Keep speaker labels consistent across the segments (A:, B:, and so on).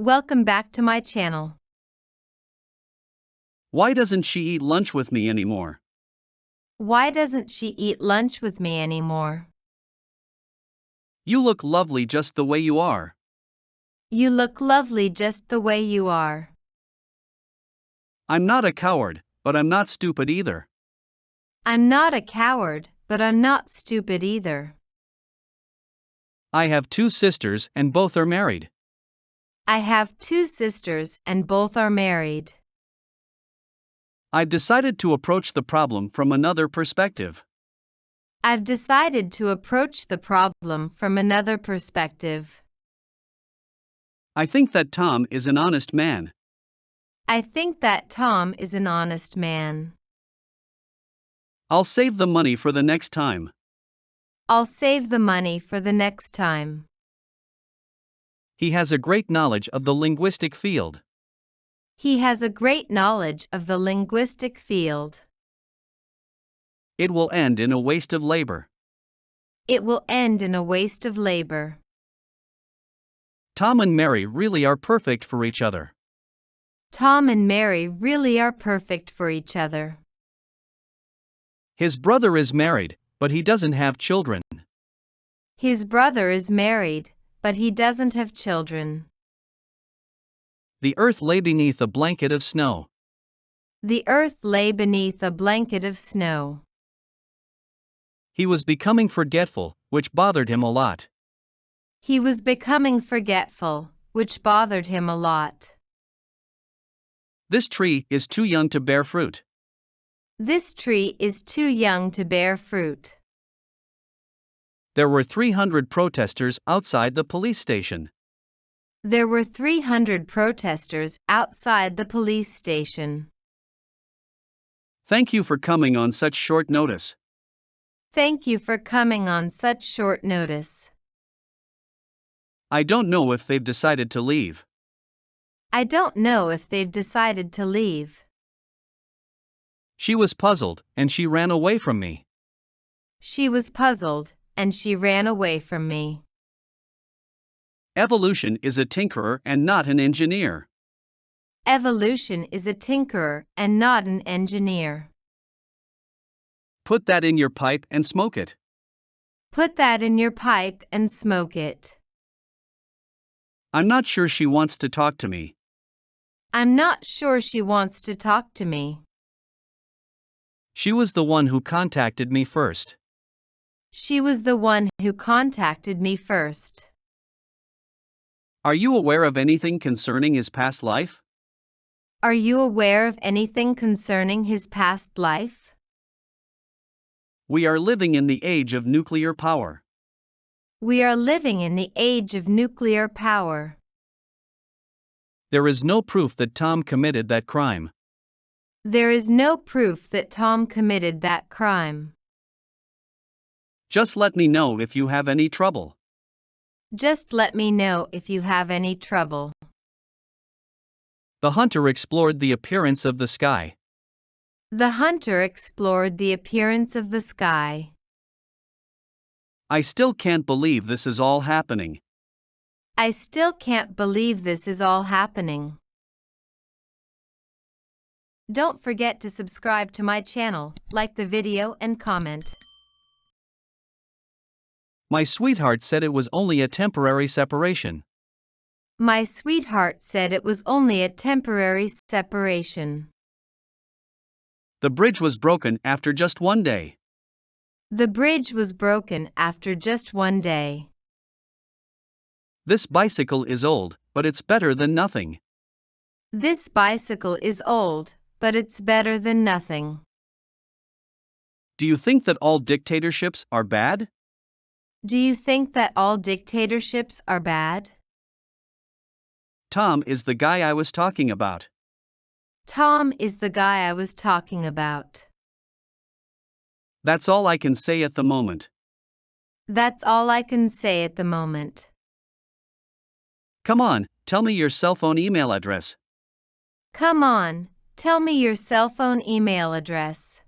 A: Welcome back to my channel.
B: Why doesn't she eat lunch with me anymore?
A: Why doesn't she eat lunch with me anymore?
B: You look lovely just the way you are.
A: You look lovely just the way you are.
B: I'm not a coward, but I'm not stupid either.
A: I'm not a coward, but I'm not stupid either.
B: I have two sisters and both are married.
A: I have two sisters and both are married.
B: I've decided to approach the problem from another perspective.
A: I've decided to approach the problem from another perspective.
B: I think that Tom is an honest man.
A: I think that Tom is an honest man.
B: I'll save the money for the next time.
A: I'll save the money for the next time.
B: He has a great knowledge of the linguistic field.
A: He has a great knowledge of the linguistic field.
B: It will end in a waste of labor.
A: It will end in a waste of labor.
B: Tom and Mary really are perfect for each other.
A: Tom and Mary really are perfect for each other.
B: His brother is married, but he doesn't have children.
A: His brother is married, but he doesn't have children.
B: The earth lay beneath a blanket of snow.
A: The earth lay beneath a blanket of snow.
B: He was becoming forgetful, which bothered him a lot.
A: He was becoming forgetful, which bothered him a lot.
B: This tree is too young to bear fruit.
A: This tree is too young to bear fruit.
B: There were 300 protesters outside the police station.
A: There were 300 protesters outside the police station.
B: Thank you for coming on such short notice.
A: Thank you for coming on such short notice.
B: I don't know if they've decided to leave.
A: I don't know if they've decided to leave.
B: She was puzzled, and she ran away from me.
A: She was puzzled, and she ran away from me.
B: Evolution is a tinkerer and not an engineer.
A: Evolution is a tinkerer and not an engineer.
B: Put that in your pipe and smoke it.
A: Put that in your pipe and smoke it.
B: I'm not sure she wants to talk to me.
A: I'm not sure she wants to talk to me.
B: She was the one who contacted me first.
A: She was the one who contacted me first.
B: Are you aware of anything concerning his past life?
A: Are you aware of anything concerning his past life?
B: We are living in the age of nuclear power.
A: We are living in the age of nuclear power.
B: There is no proof that Tom committed that crime.
A: There is no proof that Tom committed that crime.
B: Just let me know if you have any trouble.
A: Just let me know if you have any trouble.
B: The hunter explored the appearance of the sky.
A: The hunter explored the appearance of the sky.
B: I still can't believe this is all happening.
A: I still can't believe this is all happening. Don't forget to subscribe to my channel, like the video and comment.
B: My sweetheart said it was only a temporary separation.
A: My sweetheart said it was only a temporary separation.
B: The bridge was broken after just one day.
A: The bridge was broken after just one day.
B: This bicycle is old, but it's better than nothing.
A: This bicycle is old, but it's better than nothing.
B: Do you think that all dictatorships are bad?
A: Do you think that all dictatorships are bad?
B: Tom is the guy I was talking about.
A: Tom is the guy I was talking about.
B: That's all I can say at the moment.
A: That's all I can say at the moment.
B: Come on, tell me your cell phone email address.
A: Come on, tell me your cell phone email address.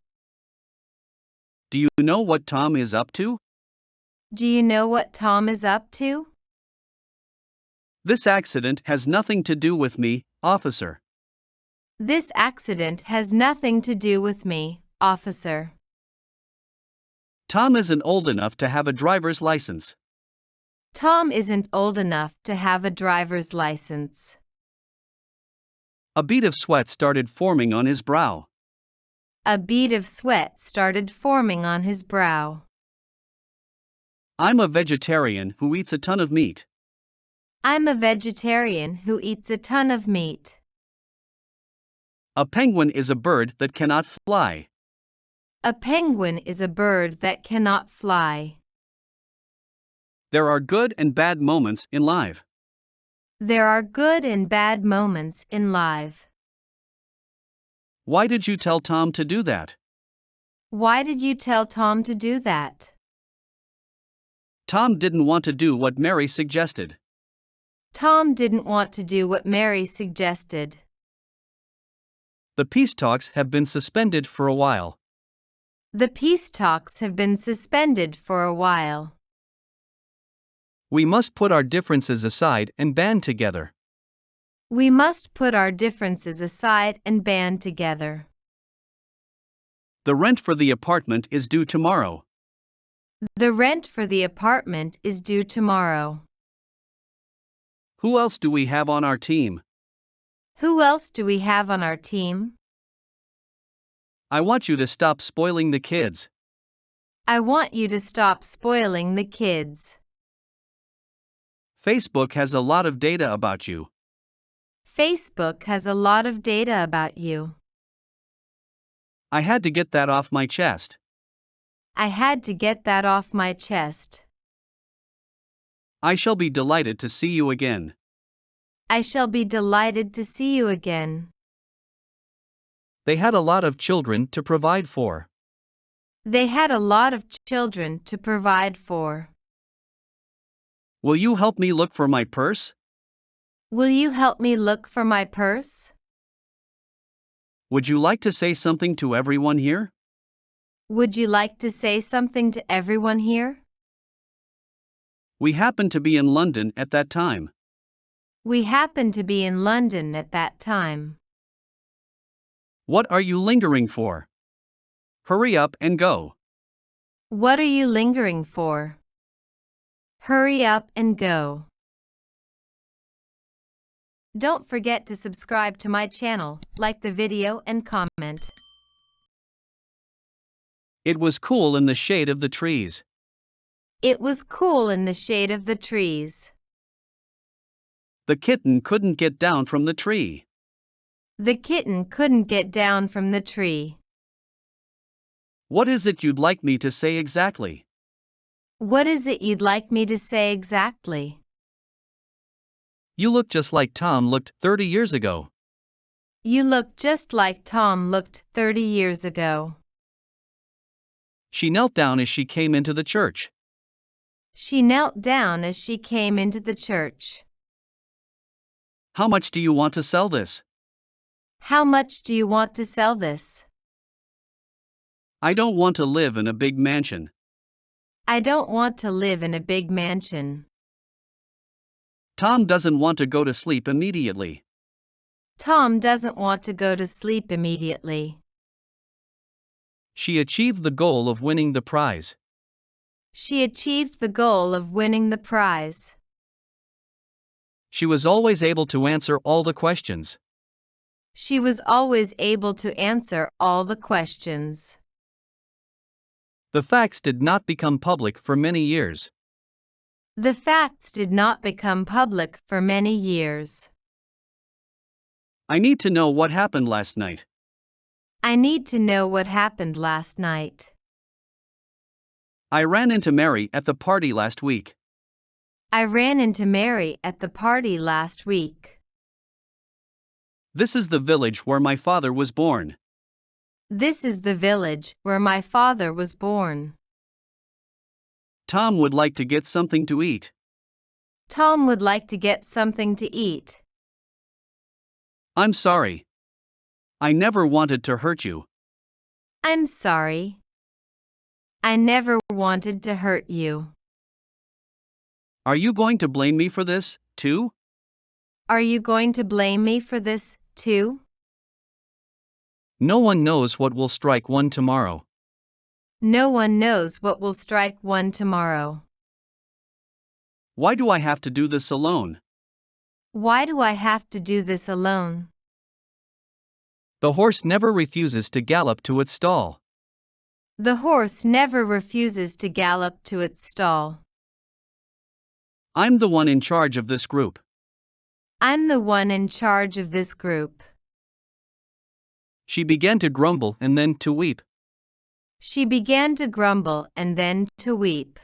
B: Do you know what Tom is up to?
A: Do you know what Tom is up to?
B: This accident has nothing to do with me, officer.
A: This accident has nothing to do with me, officer.
B: Tom isn't old enough to have a driver's license.
A: Tom isn't old enough to have a driver's license.
B: A bead of sweat started forming on his brow.
A: A bead of sweat started forming on his brow.
B: I'm a vegetarian who eats a ton of meat.
A: I'm a vegetarian who eats a ton of meat.
B: A penguin is a bird that cannot fly.
A: A penguin is a bird that cannot fly.
B: There are good and bad moments in life.
A: There are good and bad moments in life.
B: Why did you tell Tom to do that?
A: Why did you tell Tom to do that?
B: Tom didn't want to do what Mary suggested.
A: Tom didn't want to do what Mary suggested.
B: The peace talks have been suspended for a while.
A: The peace talks have been suspended for a while.
B: We must put our differences aside and band together.
A: We must put our differences aside and band together.
B: The rent for the apartment is due tomorrow.
A: The rent for the apartment is due tomorrow.
B: Who else do we have on our team?
A: Who else do we have on our team?
B: I want you to stop spoiling the kids.
A: I want you to stop spoiling the kids.
B: Facebook has a lot of data about you.
A: Facebook has a lot of data about you.
B: I had to get that off my chest.
A: I had to get that off my chest.
B: I shall be delighted to see you again.
A: I shall be delighted to see you again.
B: They had a lot of children to provide for.
A: They had a lot of children to provide for.
B: Will you help me look for my purse?
A: Will you help me look for my purse?
B: Would you like to say something to everyone here?
A: Would you like to say something to everyone here?
B: We happened to be in London at that time.
A: We happened to be in London at that time.
B: What are you lingering for? Hurry up and go.
A: What are you lingering for? Hurry up and go. Don't forget to subscribe to my channel, like the video and comment.
B: It was cool in the shade of the trees.
A: It was cool in the shade of the trees.
B: The kitten couldn't get down from the tree.
A: The kitten couldn't get down from the tree.
B: What is it you'd like me to say exactly?
A: What is it you'd like me to say exactly?
B: You look just like Tom looked 30 years ago.
A: You look just like Tom looked 30 years ago.
B: She knelt down as she came into the church.
A: She knelt down as she came into the church.
B: How much do you want to sell this?
A: How much do you want to sell this?
B: I don't want to live in a big mansion.
A: I don't want to live in a big mansion.
B: Tom doesn't want to go to sleep immediately.
A: Tom doesn't want to go to sleep immediately.
B: She achieved the goal of winning the prize.
A: She achieved the goal of winning the prize.
B: She was always able to answer all the questions.
A: She was always able to answer all the questions.
B: The facts did not become public for many years.
A: The facts did not become public for many years.
B: I need to know what happened last night.
A: I need to know what happened last night.
B: I ran into Mary at the party last week.
A: I ran into Mary at the party last week.
B: This is the village where my father was born.
A: This is the village where my father was born.
B: Tom would like to get something to eat.
A: Tom would like to get something to eat.
B: I'm sorry. I never wanted to hurt you.
A: I'm sorry. I never wanted to hurt you.
B: Are you going to blame me for this, too?
A: Are you going to blame me for this, too?
B: No one knows what will strike one tomorrow.
A: No one knows what will strike one tomorrow.
B: Why do I have to do this alone?
A: Why do I have to do this alone?
B: The horse never refuses to gallop to its stall.
A: The horse never refuses to gallop to its stall.
B: I'm the one in charge of this group.
A: I'm the one in charge of this group.
B: She began to grumble and then to weep.
A: She began to grumble and then to weep.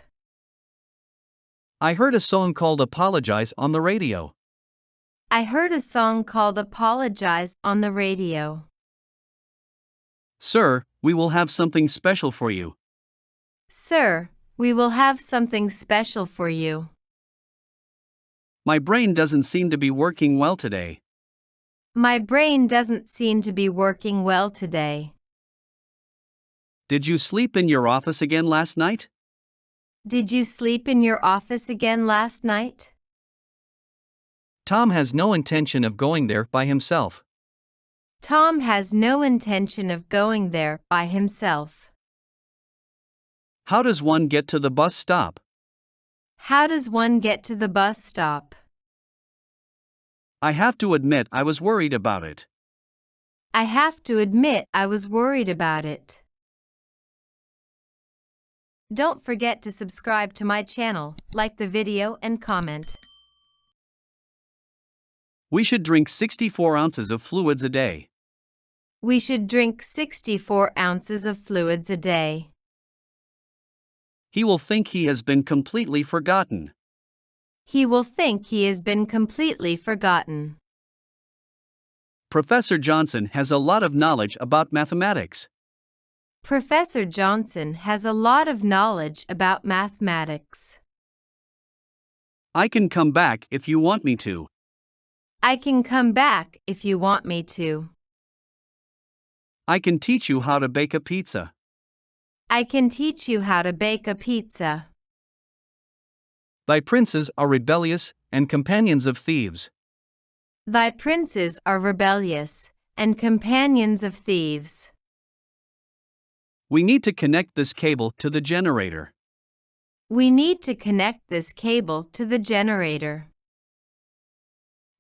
B: I heard a song called Apologize on the radio.
A: I heard a song called Apologize on the radio.
B: Sir, we will have something special for you.
A: Sir, we will have something special for you.
B: My brain doesn't seem to be working well today.
A: My brain doesn't seem to be working well today.
B: Did you sleep in your office again last night?
A: Did you sleep in your office again last night?
B: Tom has no intention of going there by himself.
A: Tom has no intention of going there by himself.
B: How does one get to the bus stop?
A: How does one get to the bus stop?
B: I have to admit I was worried about it.
A: I have to admit I was worried about it. Don't forget to subscribe to my channel, like the video and comment.
B: We should drink 64 ounces of fluids a day.
A: We should drink 64 ounces of fluids a day.
B: He will think he has been completely forgotten.
A: He will think he has been completely forgotten.
B: Professor Johnson has a lot of knowledge about mathematics.
A: Professor Johnson has a lot of knowledge about mathematics.
B: I can come back if you want me to.
A: I can come back if you want me to.
B: I can teach you how to bake a pizza.
A: I can teach you how to bake a pizza.
B: Thy princes are rebellious and companions of thieves.
A: Thy princes are rebellious and companions of thieves.
B: We need to connect this cable to the generator.
A: We need to connect this cable to the generator.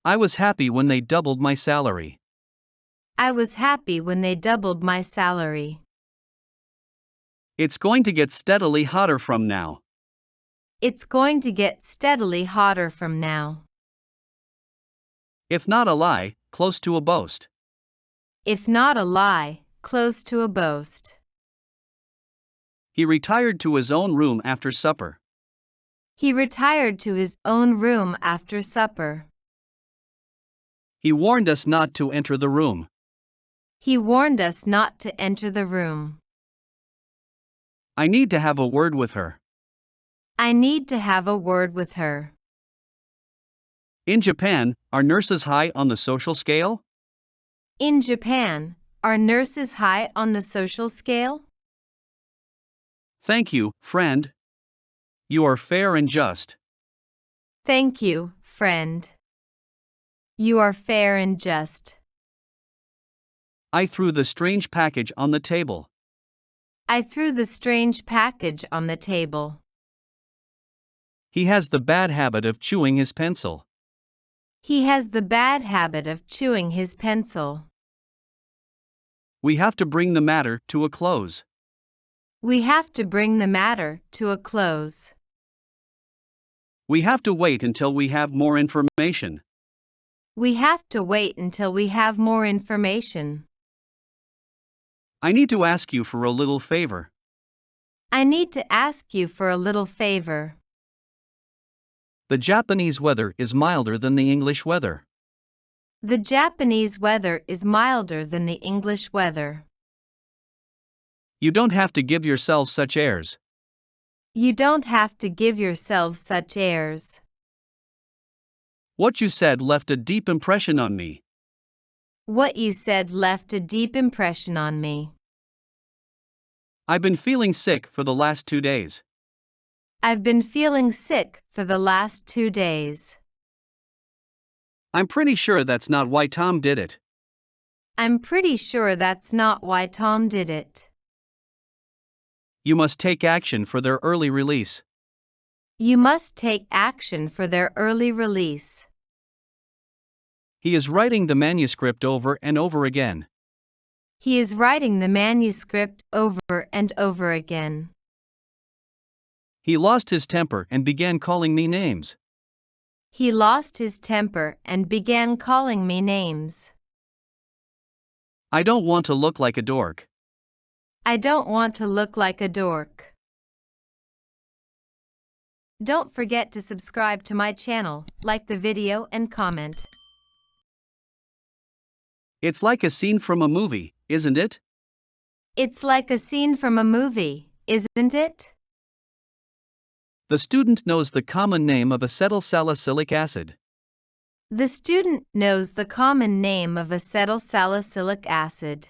B: I was happy when they doubled my salary.
A: I was happy when they doubled my salary.
B: It's going to get steadily hotter from now.
A: It's going to get steadily hotter from now.
B: If not a lie, close to a boast.
A: If not a lie, close to a boast.
B: He retired to his own room after supper.
A: He retired to his own room after supper.
B: He warned us not to enter the room.
A: He warned us not to enter the room.
B: I need to have a word with her.
A: I need to have a word with her.
B: In Japan, are nurses high on the social scale?
A: In Japan, are nurses high on the social scale?
B: Thank you, friend. You are fair and just.
A: Thank you, friend. You are fair and just.
B: I threw the strange package on the table.
A: I threw the strange package on the table.
B: He has the bad habit of chewing his pencil.
A: He has the bad habit of chewing his pencil.
B: We have to bring the matter to a close.
A: We have to bring the matter to a close.
B: We have to wait until we have more information.
A: We have to wait until we have more information.
B: I need to ask you for a little favor.
A: I need to ask you for a little favor.
B: The Japanese weather is milder than the English weather.
A: The Japanese weather is milder than the English weather.
B: You don't have to give yourselves such airs.
A: You don't have to give yourselves such airs.
B: What you said left a deep impression on me.
A: What you said left a deep impression on me.
B: I've been feeling sick for the last 2 days.
A: I've been feeling sick for the last 2 days.
B: I'm pretty sure that's not why Tom did it.
A: I'm pretty sure that's not why Tom did it.
B: You must take action for their early release.
A: You must take action for their early release.
B: He is writing the manuscript over and over again.
A: He is writing the manuscript over and over again.
B: He lost his temper and began calling me names.
A: He lost his temper and began calling me names.
B: I don't want to look like a dork.
A: I don't want to look like a dork. Don't forget to subscribe to my channel, like the video and comment.
B: It's like a scene from a movie, isn't it?
A: It's like a scene from a movie, isn't it?
B: The student knows the common name of acetylsalicylic acid.
A: The student knows the common name of acetylsalicylic acid.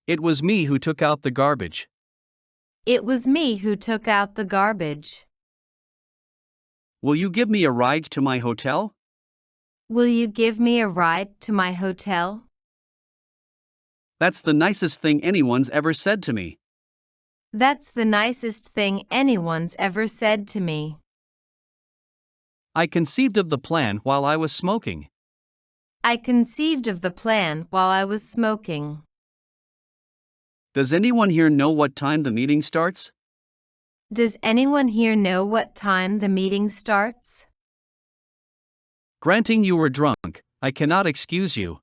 B: It was me who took out the garbage.
A: It was me who took out the garbage.
B: Will you give me a ride to my hotel?
A: Will you give me a ride to my hotel?
B: That's the nicest thing anyone's ever said to me.
A: That's the nicest thing anyone's ever said to me.
B: I conceived of the plan while I was smoking.
A: I conceived of the plan while I was smoking.
B: Does anyone here know what time the meeting starts?
A: Does anyone here know what time the meeting starts?
B: Granting you were drunk, I cannot excuse you.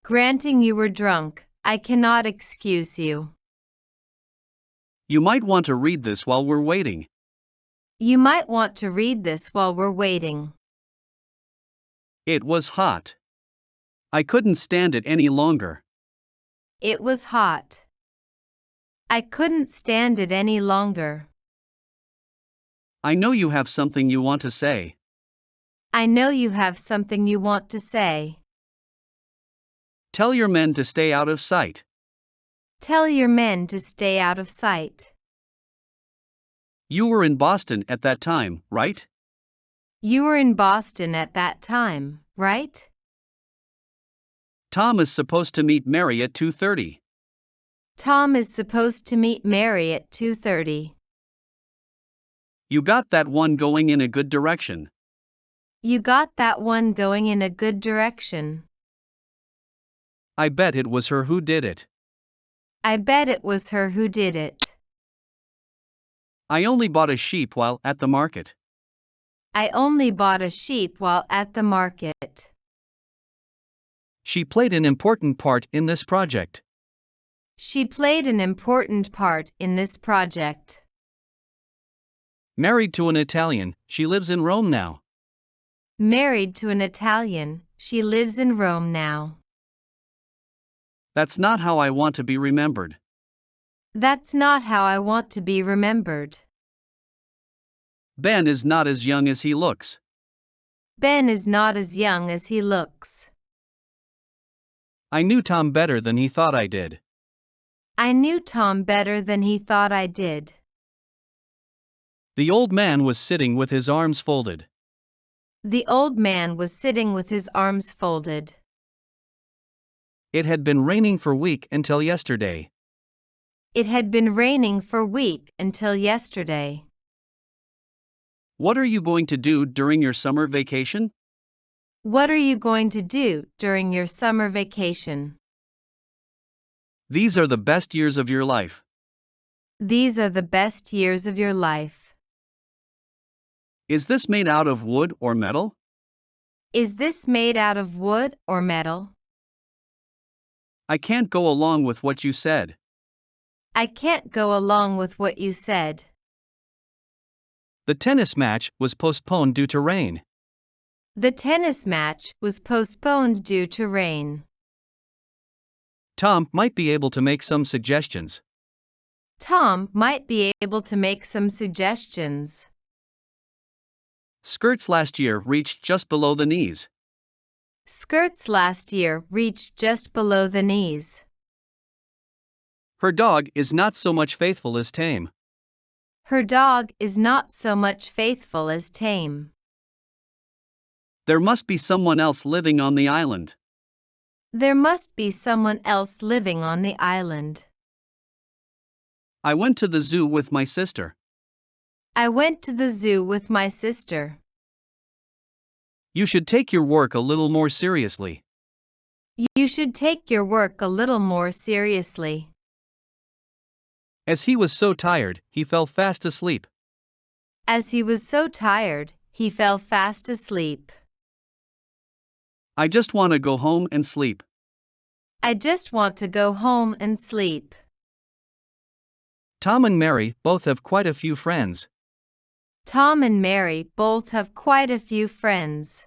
A: Granting you were drunk, I cannot excuse you.
B: You might want to read this while we're waiting.
A: You might want to read this while we're waiting.
B: It was hot. I couldn't stand it any longer.
A: It was hot. I couldn't stand it any longer.
B: I know you have something you want to say.
A: I know you have something you want to say.
B: Tell your men to stay out of sight.
A: Tell your men to stay out of sight.
B: You were in Boston at that time, right?
A: You were in Boston at that time, right?
B: Tom is supposed to meet Mary at 2:30.
A: Tom is supposed to meet Mary at 2:30.
B: You got that one going in a good direction.
A: You got that one going in a good direction.
B: I bet it was her who did it.
A: I bet it was her who did it.
B: I only bought a sheep while at the market.
A: I only bought a sheep while at the market.
B: She played an important part in this project.
A: She played an important part in this project.
B: Married to an Italian, she lives in Rome now.
A: Married to an Italian, she lives in Rome now.
B: That's not how I want to be remembered.
A: That's not how I want to be remembered.
B: Ben is not as young as he looks.
A: Ben is not as young as he looks.
B: I knew Tom better than he thought I did.
A: I knew Tom better than he thought I did.
B: The old man was sitting with his arms folded.
A: The old man was sitting with his arms folded.
B: It had been raining for a week until yesterday.
A: It had been raining for a week until yesterday.
B: What are you going to do during your summer vacation?
A: What are you going to do during your summer vacation?
B: These are the best years of your life.
A: These are the best years of your life.
B: Is this made out of wood or metal?
A: Is this made out of wood or metal?
B: I can't go along with what you said.
A: I can't go along with what you said.
B: The tennis match was postponed due to rain.
A: The tennis match was postponed due to rain.
B: Tom might be able to make some suggestions.
A: Tom might be able to make some suggestions.
B: Skirts last year reached just below the knees.
A: Skirts last year reached just below the knees.
B: Her dog is not so much faithful as tame.
A: Her dog is not so much faithful as tame.
B: There must be someone else living on the island.
A: There must be someone else living on the island.
B: I went to the zoo with my sister.
A: I went to the zoo with my sister.
B: You should take your work a little more seriously.
A: You should take your work a little more seriously.
B: As he was so tired, he fell fast asleep.
A: As he was so tired, he fell fast asleep.
B: I just want to go home and sleep.
A: I just want to go home and sleep.
B: Tom and Mary both have quite a few friends.
A: Tom and Mary both have quite a few friends.